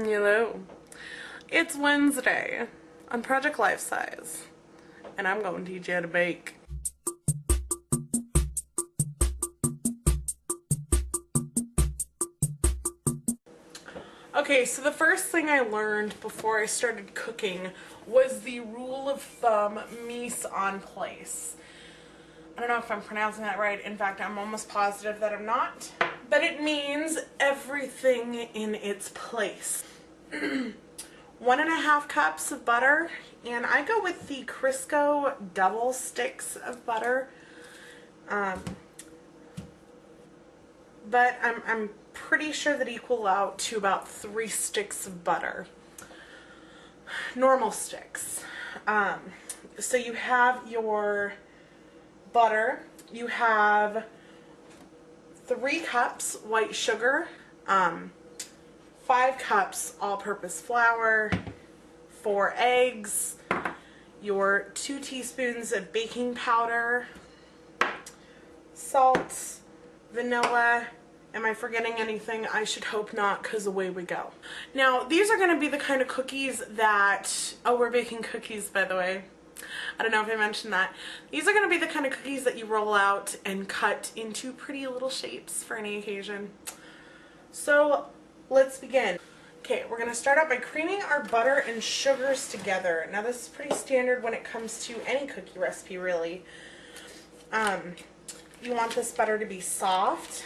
Hello. It's Wednesday on Project Life Size, and I'm going to teach you how to bake. Okay, so the first thing I learned before I started cooking was the rule of thumb mise en place. I don't know if I'm pronouncing that right. In fact, I'm almost positive that I'm not. But it means everything in its place. 1.5 cups of butter, and I go with the Crisco double sticks of butter. But I'm pretty sure that equal out to about 3 sticks of butter. Normal sticks. So you have your butter, you have 3 cups white sugar, 5 cups all-purpose flour, 4 eggs, your 2 teaspoons of baking powder, salt, vanilla. Am I forgetting anything? I should hope not, because away we go. Now, these are going to be the kind of cookies that... Oh, we're baking cookies, by the way. I don't know if I mentioned that. These are going to be the kind of cookies that you roll out and cut into pretty little shapes for any occasion. So, let's begin. Okay, we're going to start out by creaming our butter and sugars together. Now, this is pretty standard when it comes to any cookie recipe, really. You want this butter to be soft.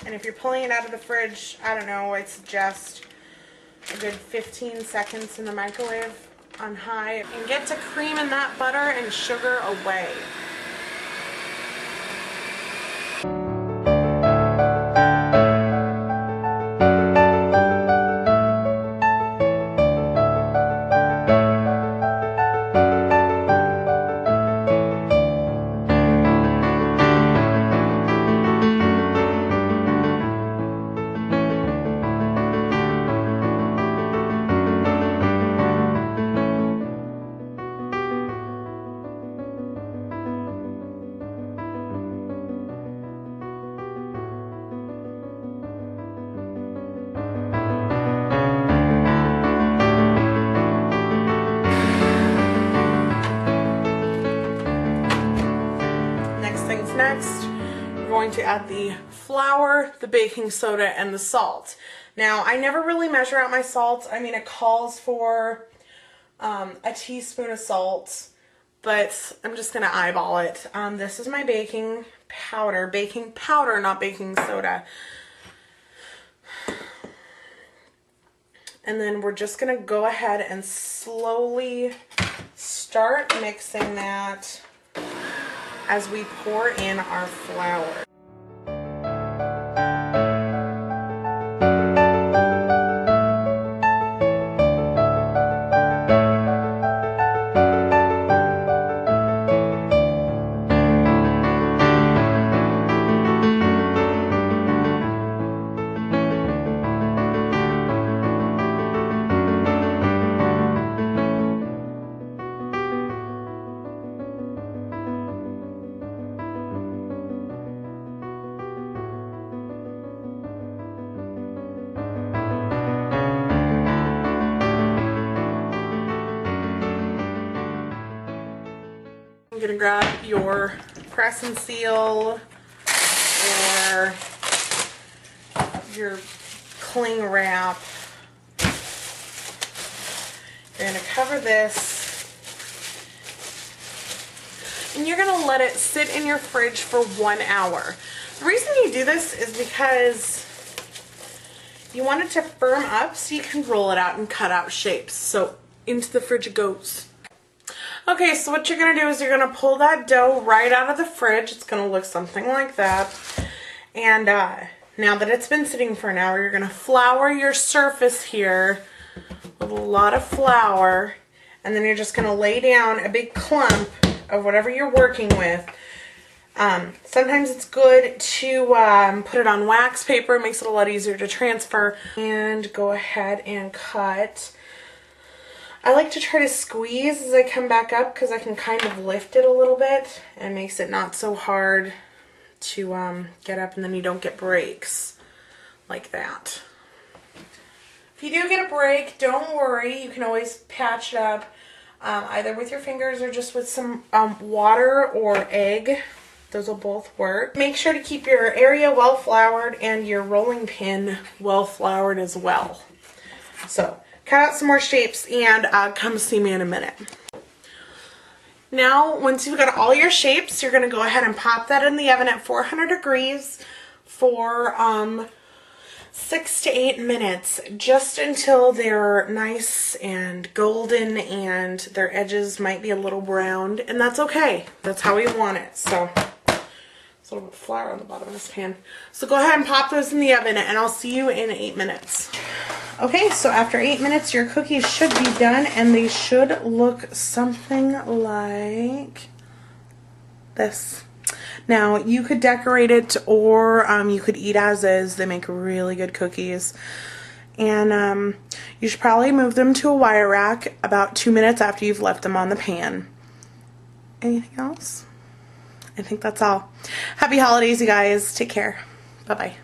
And if you're pulling it out of the fridge, I don't know, I'd suggest a good 15 seconds in the microwave on high. And get to creaming that butter and sugar away. Next, we're going to add the flour, the baking soda, and the salt. Now, I never really measure out my salt. I mean, it calls for a teaspoon of salt, but I'm just going to eyeball it. This is my baking powder, not baking soda. And then we're just going to go ahead and slowly start mixing that as we pour in our flour. I'm going to grab your press and seal or your cling wrap. You're going to cover this and you're going to let it sit in your fridge for 1 hour. The reason you do this is because you want it to firm up so you can roll it out and cut out shapes. So into the fridge it goes. Okay, so what you're going to do is you're going to pull that dough right out of the fridge. It's going to look something like that. And now that it's been sitting for an hour, you're going to flour your surface here with a lot of flour. And then you're just going to lay down a big clump of whatever you're working with. Sometimes it's good to put it on wax paper. It makes it a lot easier to transfer. And go ahead and cut. I like to try to squeeze as I come back up because I can kind of lift it a little bit and it makes it not so hard to get up, and then you don't get breaks like that. If you do get a break, don't worry. You can always patch it up either with your fingers or just with some water or egg. Those will both work. Make sure to keep your area well floured and your rolling pin well floured as well. So cut out some more shapes and come see me in a minute. Now, once you've got all your shapes, you're going to go ahead and pop that in the oven at 400 degrees for 6 to 8 minutes, just until they're nice and golden and their edges might be a little browned, and that's okay. That's how we want it. So, there's a little bit of flour on the bottom of this pan. So go ahead and pop those in the oven, and I'll see you in 8 minutes. Okay, so after 8 minutes, your cookies should be done, and they should look something like this. Now, you could decorate it, or you could eat as is. They make really good cookies. And you should probably move them to a wire rack about 2 minutes after you've left them on the pan. Anything else? I think that's all. Happy holidays, you guys. Take care. Bye-bye.